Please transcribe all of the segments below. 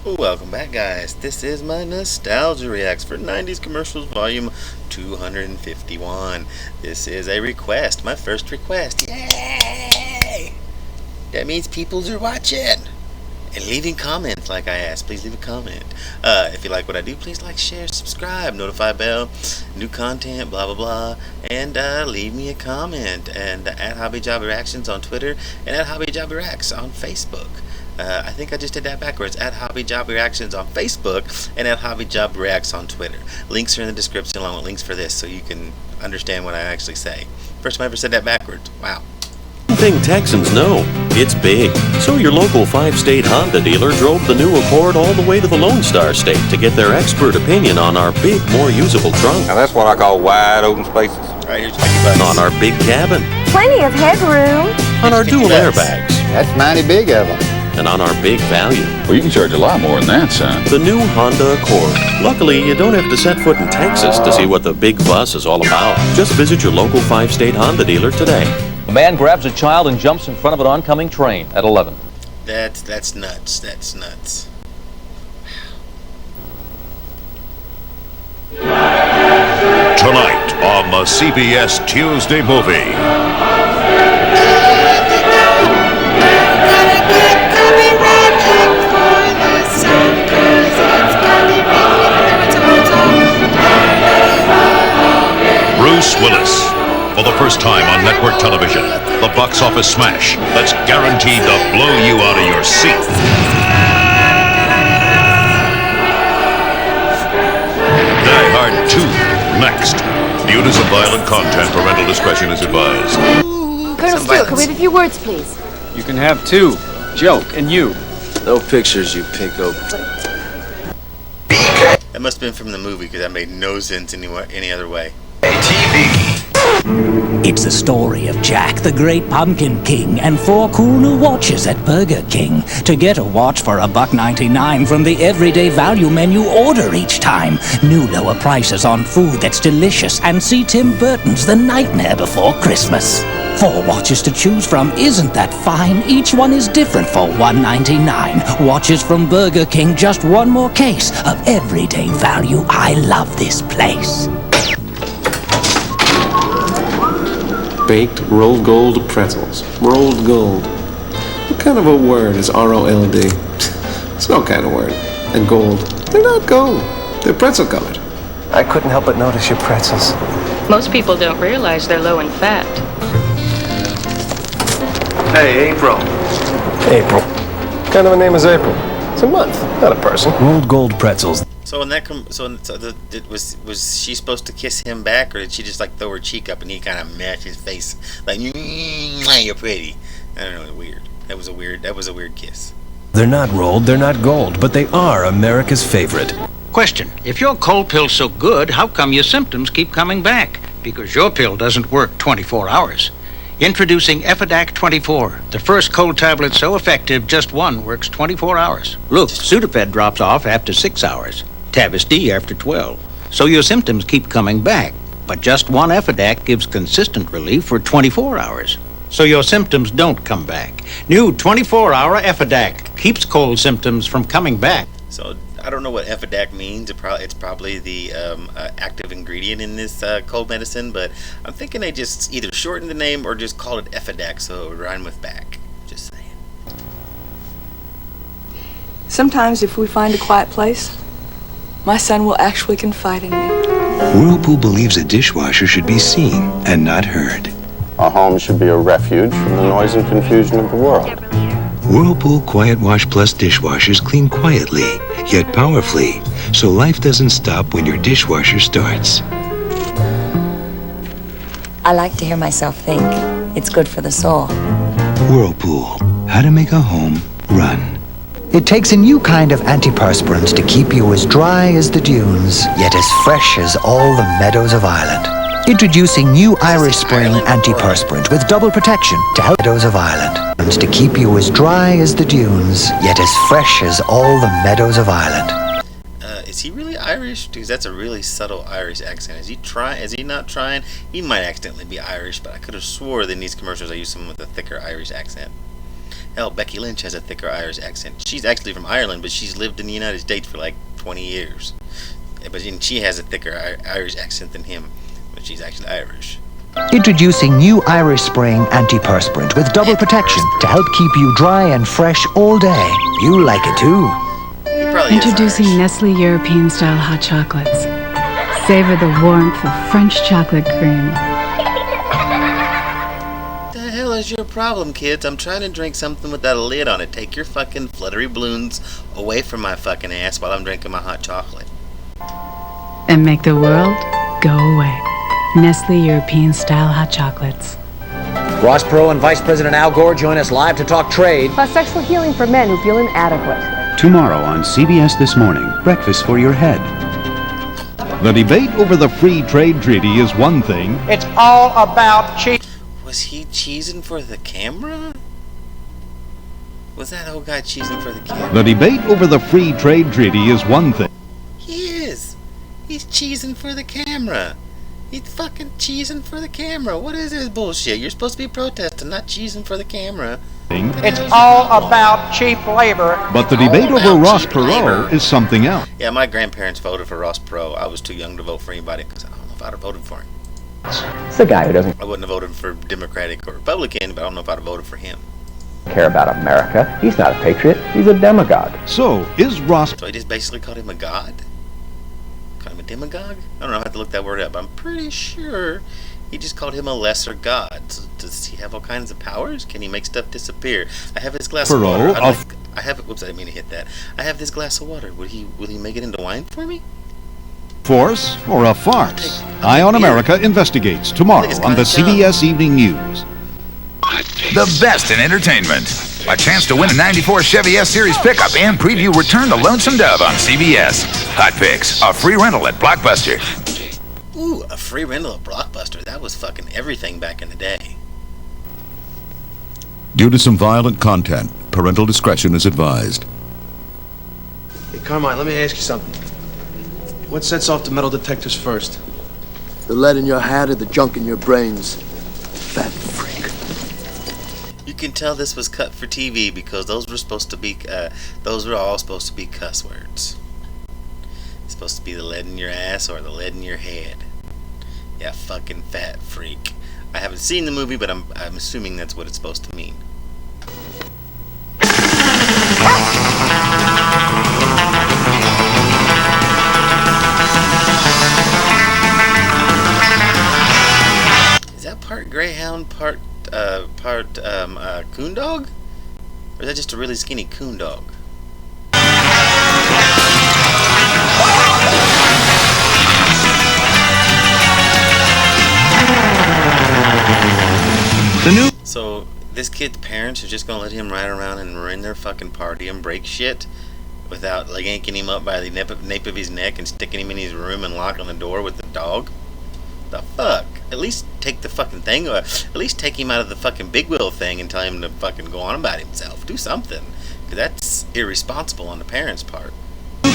Welcome back, guys. This is my Nostalgia Reacts for 90s Commercials Volume 251. This is a request, my first request. Yay! That means peoples are watching and leaving comments like I asked. Please leave a comment. If you like what I do, please like, share, subscribe, notify bell, new content, blah, blah, blah. And leave me a comment. And at Hobby Job Reactions on Twitter and at Hobby Job Reacts on Facebook. I think I just did that backwards. At Hobby Job Reactions on Facebook and at Hobby Job Reacts on Twitter. Links are in the description along with links for this so you can understand what I actually say. First time I ever said that backwards. Wow. One thing Texans know, it's big. So your local 5-state Honda dealer drove the new Accord all the way to the Lone Star State to get their expert opinion on our big, more usable trunk. Now that's what I call wide open spaces. All right, here's your On our big cabin. Plenty of headroom. On our dual airbags. That's mighty big of them. And on our big value. Well, you can charge a lot more than that, son. The new Honda Accord. Luckily, you don't have to set foot in Texas to see what the big bus is all about. Just visit your local 5-state Honda dealer today. A man grabs a child and jumps in front of an oncoming train at 11. That's nuts. That's nuts. Tonight on the CBS Tuesday Movie. Bruce Willis. For the first time on network television, the box office smash that's guaranteed to blow you out of your seat. Die Hard 2, next. Viewed as a violent content, parental discretion is advised. Colonel Stewart, can we have a few words, please? You can have two. Joke and you. No pictures, you pinko. That must have been from the movie because that made no sense any other way. It's the story of Jack the Great Pumpkin King and 4 cool new watches at Burger King. To get a watch for $1.99 from the everyday value menu, order each time. New lower prices on food that's delicious, and see Tim Burton's The Nightmare Before Christmas. 4 watches to choose from, isn't that fine? Each one is different for $1.99. Watches from Burger King, just one more case of everyday value. I love this place. Baked rolled gold pretzels. Rolled gold. What kind of a word is R-O-L-D? It's no kind of word. And gold. They're not gold. They're pretzel colored. I couldn't help but notice your pretzels. Most people don't realize they're low in fat. Hey, April. April. What kind of a name is April? It's a month, not a person. Rolled gold pretzels. So in that, was she supposed to kiss him back, or did she just like throw her cheek up and he kind of mashed his face like, you're pretty? I don't know, weird. That was a weird kiss. They're not rolled, they're not gold, but they are America's favorite. Question: if your cold pill's so good, how come your symptoms keep coming back? Because your pill doesn't work 24 hours. Introducing Effidac 24, the first cold tablet so effective just one works 24 hours. Look, Sudafed drops off after 6 hours. Tavist after 12. So your symptoms keep coming back. But just one Effidac gives consistent relief for 24 hours. So your symptoms don't come back. New 24-hour Effidac keeps cold symptoms from coming back. So I don't know what Effidac means. It's probably the active ingredient in this cold medicine, but I'm thinking they just either shortened the name or just called it Effidac so it would rhyme with back. Just saying. Sometimes if we find a quiet place, my son will actually confide in me. Whirlpool believes a dishwasher should be seen and not heard. A home should be a refuge from the noise and confusion of the world. Whirlpool Quiet Wash Plus dishwashers clean quietly, yet powerfully, so life doesn't stop when your dishwasher starts. I like to hear myself think. It's good for the soul. Whirlpool, how to make a home run. It takes a new kind of antiperspirant to keep you as dry as the dunes, yet as fresh as all the meadows of Ireland. Introducing new Irish Spring antiperspirant with double protection to help meadows of Ireland. To keep you as dry as the dunes, yet as fresh as all the meadows of Ireland. Is he really Irish? Because that's a really subtle Irish accent. Is he not trying? He might accidentally be Irish, but I could have swore that in these commercials I used someone with a thicker Irish accent. Hell, Becky Lynch has a thicker Irish accent. She's actually from Ireland, but she's lived in the United States for like 20 years. But she has a thicker Irish accent than him, but she's actually Irish. Introducing new Irish Spring antiperspirant with double protection to help keep you dry and fresh all day. You like it too. Introducing Nestle European style hot chocolates. Savor the warmth of French chocolate cream. The hell is your problem, kids? I'm trying to drink something without a lid on it. Take your fucking fluttery balloons away from my fucking ass while I'm drinking my hot chocolate. And make the world go away. Nestle European style hot chocolates. Ross Perot and Vice President Al Gore join us live to talk trade. Plus sexual healing for men who feel inadequate. Tomorrow on CBS This Morning, Breakfast for Your Head. The debate over the free trade treaty is one thing. It's all about cheap. Was he cheesing for the camera? Was that old guy cheesing for the camera? The debate over the free trade treaty is one thing. He is. He's cheesing for the camera. He's fucking cheesing for the camera. What is this bullshit? You're supposed to be protesting, not cheesing for the camera. It's all about cheap labor. But the debate over Ross Perot is something else. Yeah, my grandparents voted for Ross Perot. I was too young to vote for anybody because I don't know if I'd have voted for him. It's the guy who doesn't I wouldn't have voted for Democratic or Republican, but I don't know if I'd have voted for him. care about America. He's not a patriot. He's a demagogue. So, is Ross... So he just basically called him a god? Called him a demagogue? I don't know, I have to look that word up. I'm pretty sure he just called him a lesser god. So does he have all kinds of powers? Can he make stuff disappear? I have his glass of water. I have it. Whoops, I didn't mean to hit that. I have this glass of water. Will he make it into wine for me? Force or a farce? Eye on America investigates tomorrow on the CBS Evening News. The best in entertainment. A chance to win a 94 Chevy S-Series pickup and preview Return to Lonesome Dove on CBS. Hot Picks, a free rental at Blockbuster. Ooh, a free rental at Blockbuster. That was fucking everything back in the day. Due to some violent content, parental discretion is advised. Hey, Carmine, let me ask you something. What sets off the metal detectors first? The lead in your hat or the junk in your brains? Fat freak. You can tell this was cut for TV because those were supposed to be, those were all supposed to be cuss words. It's supposed to be the lead in your ass or the lead in your head. Yeah, fucking fat freak. I haven't seen the movie, but I'm assuming that's what it's supposed to mean. Is that part greyhound, part coon dog? Or is that just a really skinny coon dog? So this kid's parents are just gonna let him ride around and ruin their fucking party and break shit without like yanking him up by the nape of his neck and sticking him in his room and locking the door with the dog? The fuck? At least take the fucking thing, or at least take him out of the fucking big wheel thing and tell him to fucking go on about himself. Do something, because that's irresponsible on the parents' part.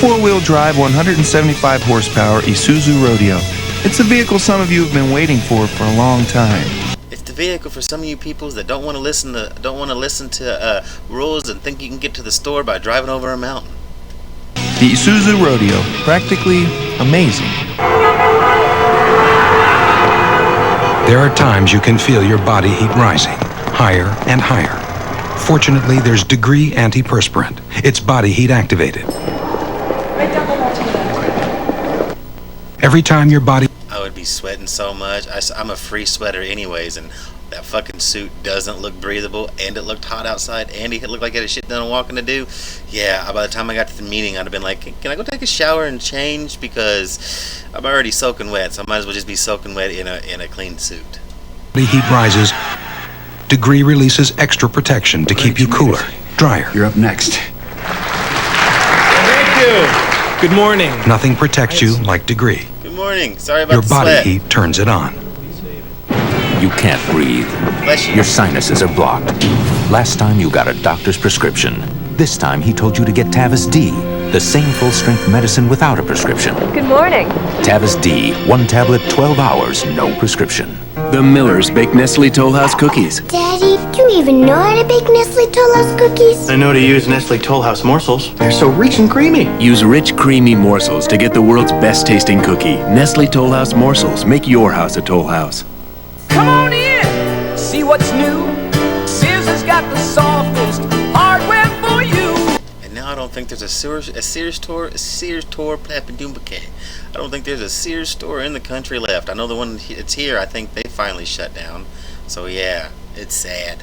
Four-wheel drive, 175 horsepower Isuzu Rodeo. It's a vehicle some of you have been waiting for a long time. It's the vehicle for some of you peoples that don't want to listen to rules and think you can get to the store by driving over a mountain. The Isuzu Rodeo, practically amazing. There are times you can feel your body heat rising, higher and higher. Fortunately, there's Degree Antiperspirant. It's body heat activated. Every time your body... I would be sweating so much. I'm a free sweater anyways, and that fucking suit doesn't look breathable, and it looked hot outside, and he looked like he had a shit done walking to do. Yeah, by the time I got to the meeting, I'd have been like, can I go take a shower and change? Because I'm already soaking wet, so I might as well just be soaking wet in a clean suit. Body heat rises. Degree releases extra protection to keep you cooler, drier. You're up next. Thank you. Good morning. Nothing protects you like Degree. Good morning. Sorry about Your the body sweat. heat turns it on. You can't breathe. Your sinuses are blocked. Last time you got a doctor's prescription. This time he told you to get Tavis D, the same full-strength medicine without a prescription. Good morning. Tavis D, 1 tablet, 12 hours, no prescription. The Millers bake Nestle Toll House cookies. Daddy, do you even know how to bake Nestle Toll House cookies? I know to use Nestle Toll House morsels. They're so rich and creamy. Use rich, creamy morsels to get the world's best tasting cookie. Nestle Toll House morsels. Make your house a Toll House. Come on in, see what's new. Sears has got the softest hardware for you. And now I don't think there's a Sears store Papadumbuke. I don't think there's a Sears store in the country left. I know the one it's here, I think they finally shut down. So yeah, it's sad.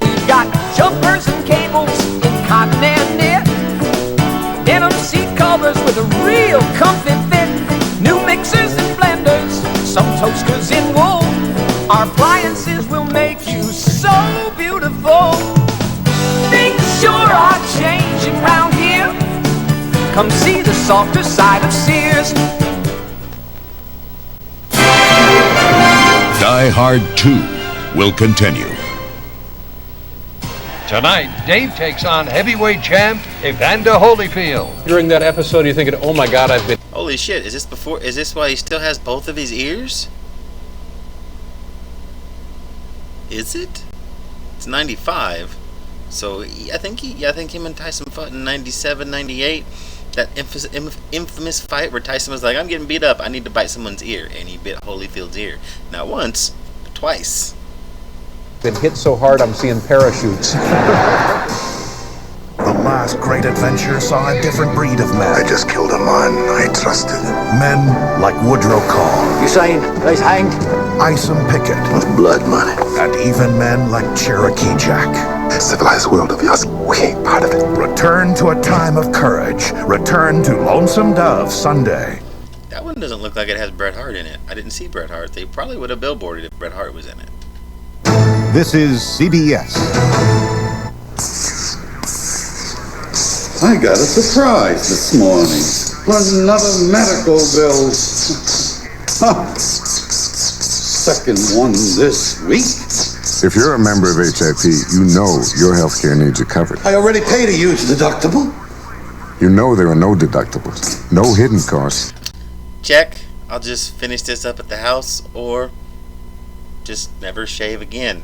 We've got jumpers and cables in cotton and knit. Denim seat covers with a real comfy fit. New mixers and blenders, some toasters in wool. Our appliances will make you so beautiful. Things sure are changing round here. Come see the softer side of Sears. Die Hard 2 will continue. Tonight, Dave takes on heavyweight champ Evander Holyfield. During that episode, you're thinking, oh my God, I've been... Holy shit, is this why he still has both of his ears? Is it? It's 95. So I think him and Tyson fought in 97, 98. That infamous fight where Tyson was like, I'm getting beat up, I need to bite someone's ear. And he bit Holyfield's ear. Not once, but twice. Been hit so hard I'm seeing parachutes. The last great adventure saw a different breed of men. I just killed a man I trusted. Men like Woodrow Kahn. You saying he's hanged? Isom Pickett. With blood money. And even men like Cherokee Jack. Civilized world of yours, we ain't part of it. Return to a time of courage. Return to Lonesome Dove Sunday. That one doesn't look like it has Bret Hart in it. I didn't see Bret Hart. They probably would have billboarded if Bret Hart was in it. This is CBS. I got a surprise this morning. Another medical bill. Second one this week. If you're a member of HIP, you know your health care needs are covered. I already paid a huge deductible. You know there are no deductibles, no hidden costs. Check. I'll just finish this up at the house or just never shave again.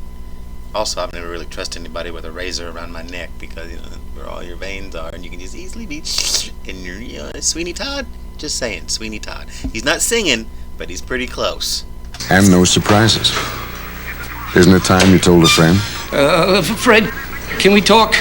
Also, I've never really trusted anybody with a razor around my neck because, you know, where all your veins are and you can just easily be in your, you know, Sweeney Todd. Just saying, Sweeney Todd. He's not singing, but he's pretty close. And no surprises. Isn't it time you told a friend? Fred, can we talk?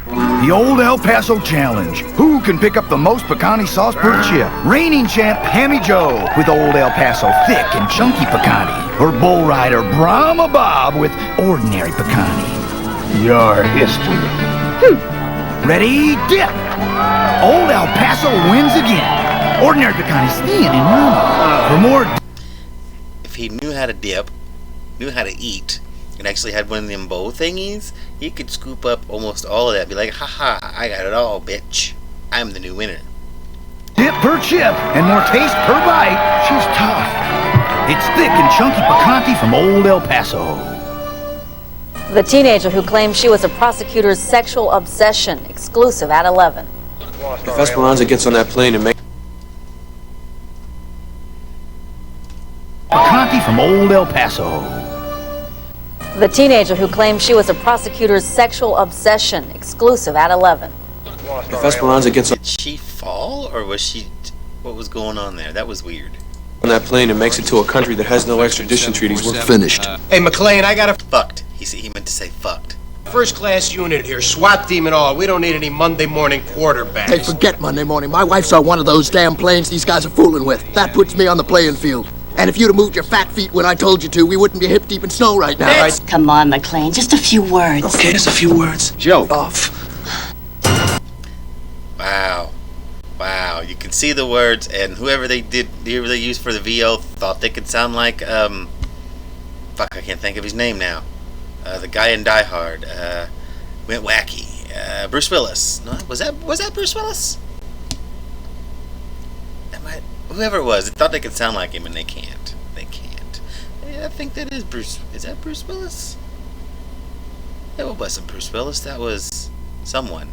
The Old El Paso Challenge. Who can pick up the most pecani sauce per chip? Reigning champ Hammy Joe with Old El Paso thick and chunky pecani. Or bull rider Brahma Bob with ordinary pecani. Your history. Ready, dip! Old El Paso wins again. Ordinary pecani staying in Roma. For more... If he knew how to dip, knew how to eat, and actually had one of them bowl thingies, he could scoop up almost all of that. Be like, haha, I got it all, bitch. I'm the new winner. Dip per chip and more taste per bite. She's tough. It's thick and chunky picante from Old El Paso. The teenager who claimed she was a prosecutor's sexual obsession, exclusive at 11. If Esperanza gets on that plane and makes... Picante from Old El Paso. The teenager who claimed she was a prosecutor's sexual obsession, exclusive at 11. If Esperanza gets Did she fall, or was she... What was going on there? That was weird. on that plane and makes it to a country that has no extradition treaties, we're finished. Hey, McLean, I got a... Fucked. He meant to say fucked. First-class unit here, SWAT team and all. We don't need any Monday morning quarterbacks. Hey, forget Monday morning. My wife's on one of those damn planes these guys are fooling with. That puts me on the playing field. And if you'd have moved your fat feet when I told you to, we wouldn't be hip-deep in snow right now. Right? Come on, McLean, just a few words. Okay, just a few words. Joe. Off. Wow. Wow. You can see the words, and whoever they used for the VO thought they could sound like, fuck, I can't think of his name now. The guy in Die Hard, went wacky. Bruce Willis. No, was that Bruce Willis? Whoever it was, they thought they could sound like him, and they can't. They can't. Yeah, I think that is Bruce. Is that Bruce Willis? Yeah, it wasn't Bruce Willis. That was someone.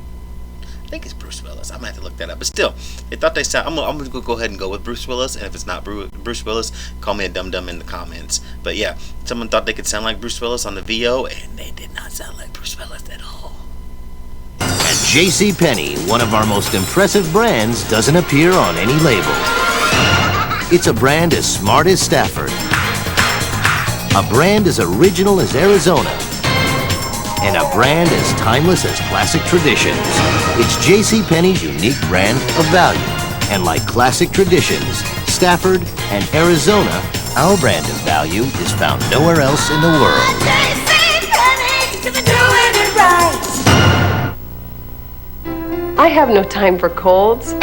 I think it's Bruce Willis. I'm gonna have to look that up. But still, they thought they sound. I'm gonna go ahead and go with Bruce Willis. And if it's not Bruce Willis, call me a dum-dum in the comments. But yeah, someone thought they could sound like Bruce Willis on the VO, and they did not sound like Bruce Willis at all. At JCPenney, one of our most impressive brands doesn't appear on any label. It's a brand as smart as Stafford. A brand as original as Arizona. And a brand as timeless as classic traditions. It's JCPenney's unique brand of value. And like classic traditions, Stafford and Arizona, our brand of value is found nowhere else in the world. JCPenney, you've been doing it right. I have no time for colds.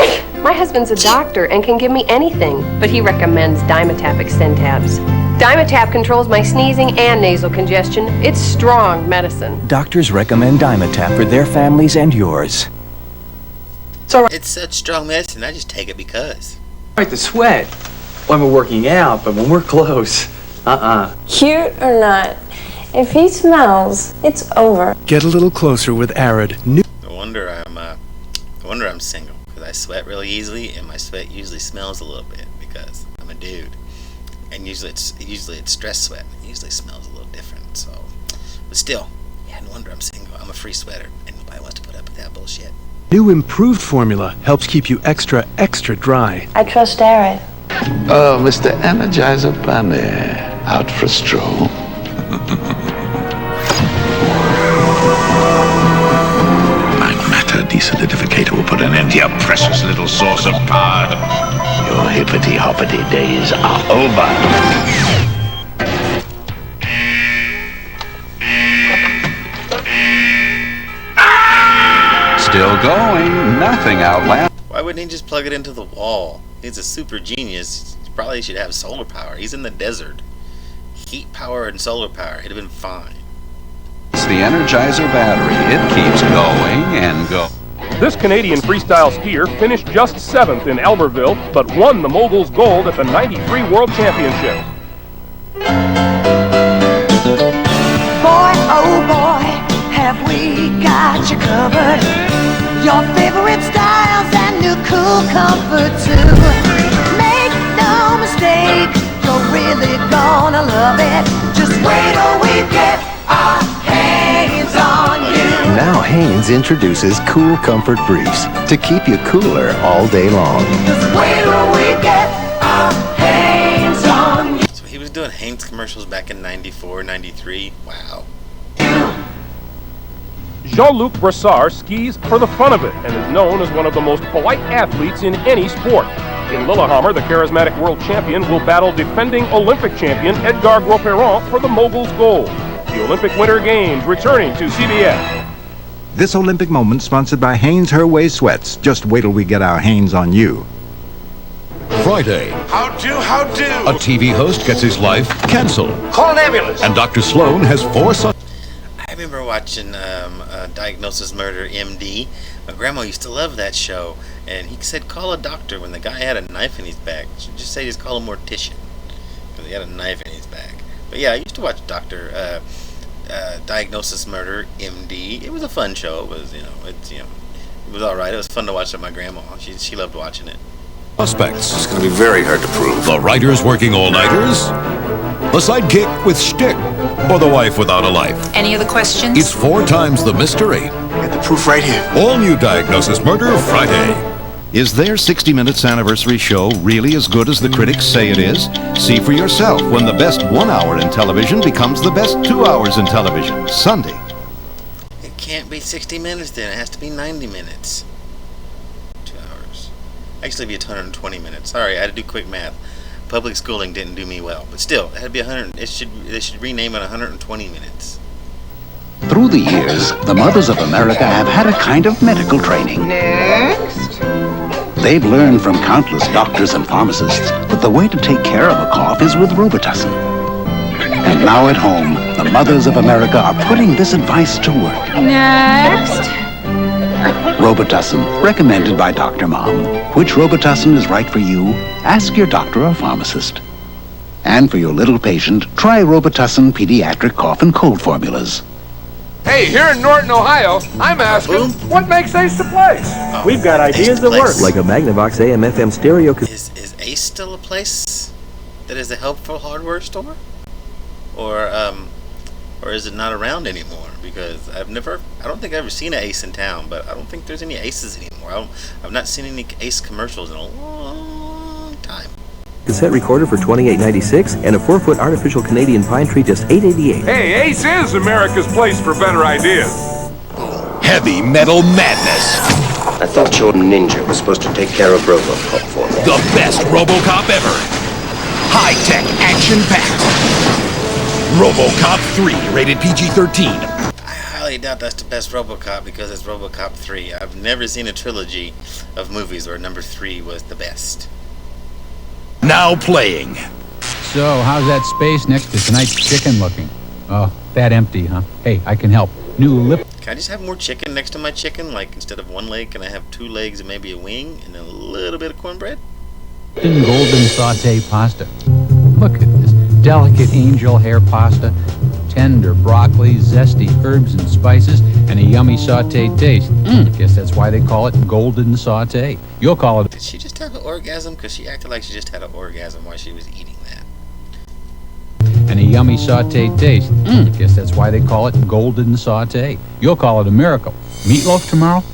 My husband's a doctor and can give me anything, but he recommends Dimetap Extentabs. Dimetap controls my sneezing and nasal congestion. It's strong medicine. Doctors recommend Dimetap for their families and yours. It's such strong medicine, I just take it because. Right, the sweat when we're working out, but when we're close, Cute or not, if he smells, it's over. Get a little closer with Arid. No wonder I'm single, because I sweat really easily, and my sweat usually smells a little bit because I'm a dude. And usually it's stress sweat. It usually smells a little different. So, but still, yeah, no wonder I'm single. I'm a free sweater, and nobody wants to put up with that bullshit. New improved formula helps keep you extra dry. I trust Arid. Oh, Mr. Energizer Bunny, out for a stroll. My matter desolidificator will put an end to your precious little source of power. Your hippity-hoppity days are over. Still going. Nothing outlandish. Why wouldn't he just plug it into the wall? He's a super genius. He probably should have solar power. He's in the desert. Heat power and solar power. It'd have been fine. It's the Energizer battery. It keeps going and going. This Canadian freestyle skier finished just 7th in Albertville, but won the Moguls Gold at the 93 World Championship. Boy, oh boy, have we got you covered. Your favorite styles and new cool comfort too. Make no mistake, you're really gonna love it. Just wait till we get our hands on you. Now Hanes introduces Cool Comfort Briefs to keep you cooler all day long. Just wait till we get our hands on you. So he was doing Hanes commercials back in 94, 93. Wow. Jean-Luc Brassard skis for the fun of it and is known as one of the most polite athletes in any sport. In Lillehammer, the charismatic world champion will battle defending Olympic champion Edgar Gros-Perron for the Moguls Gold. The Olympic Winter Games returning to CBS. This Olympic moment sponsored by Hanes Herway Sweats. Just wait till we get our Hanes on you. Friday, How do? a TV host gets his life canceled. Call an ambulance. And Dr. Sloan has 4 sons. I remember watching Diagnosis Murder, MD. My grandma used to love that show, and he said call a doctor when the guy had a knife in his back. She'd just say just call a mortician because he had a knife in his back. But yeah, I used to watch Diagnosis Murder, MD. It was a fun show. It was, it was all right. It was fun to watch with my grandma. She loved watching it. Suspects. It's going to be very hard to prove. The writers working all-nighters. The sidekick with shtick. Or the wife without a life. Any other questions? It's 4 times the mystery. Get the proof right here. All new Diagnosis Murder Friday. Is their 60 Minutes anniversary show really as good as the critics say it is? See for yourself when the best 1 hour in television becomes the best 2 hours in television. Sunday. It can't be 60 minutes then. It has to be 90 minutes. 2 hours. Actually, it'd be 120 minutes. Sorry, I had to do quick math. Public schooling didn't do me well, but still, it had to be 100. They should rename it 120 minutes. Through the years, the mothers of America have had a kind of medical training. Next. They've learned from countless doctors and pharmacists that the way to take care of a cough is with Robitussin. And now at home, the mothers of America are putting this advice to work. Next. Robitussin, recommended by Dr. Mom. Which Robitussin is right for you? Ask your doctor or pharmacist. And for your little patient, try Robitussin Pediatric Cough and Cold Formulas. Hey, here in Norton, Ohio, I'm asking, what makes Ace the place? Oh, We've got ideas that work. Like a Magnavox AM/FM stereo. Is Ace still a place that is a helpful hardware store, or is it not around anymore? Because I don't think I've ever seen an Ace in town, but I don't think there's any Aces anymore. I've not seen any Ace commercials in a long time. Cassette recorder for $28.96 and a 4-foot artificial Canadian pine tree just $8.88. Hey, Ace is America's place for better ideas. Heavy metal madness. I thought your ninja was supposed to take care of RoboCop for me. The best RoboCop ever. High-tech, action-packed. RoboCop 3, rated PG-13. I highly doubt that's the best RoboCop because it's RoboCop 3. I've never seen a trilogy of movies where number 3 was the best. Now playing. So, how's that space next to tonight's chicken looking? Oh, that empty, huh? Hey, I can help. New lip. Can I just have more chicken next to my chicken? Like, instead of one leg, can I have 2 legs and maybe a wing and a little bit of cornbread? Golden sauté pasta. Look at this. Delicate angel hair pasta. Tender broccoli, zesty herbs and spices, and a yummy sautéed taste. Guess that's why they call it golden sauté. You'll call it... Did she just have an orgasm? Because she acted like she just had an orgasm while she was eating that. And a yummy sautéed taste. Guess that's why they call it golden sauté. You'll call it a miracle. Meatloaf tomorrow?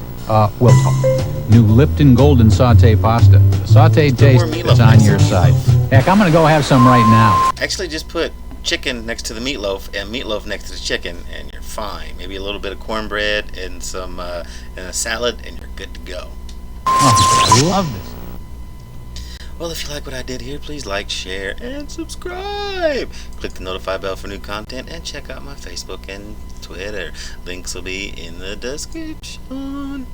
We'll talk. New Lipton golden sauté pasta. The sautéed taste that's on your side. Heck, I'm gonna go have some right now. Actually, just put chicken next to the meatloaf and meatloaf next to the chicken and you're fine. Maybe a little bit of cornbread and some and a salad and you're good to go. Oh, I love this. Well, if you like what I did here, please like, share, and subscribe. Click the notify bell for new content and check out my Facebook and Twitter. Links will be in the description.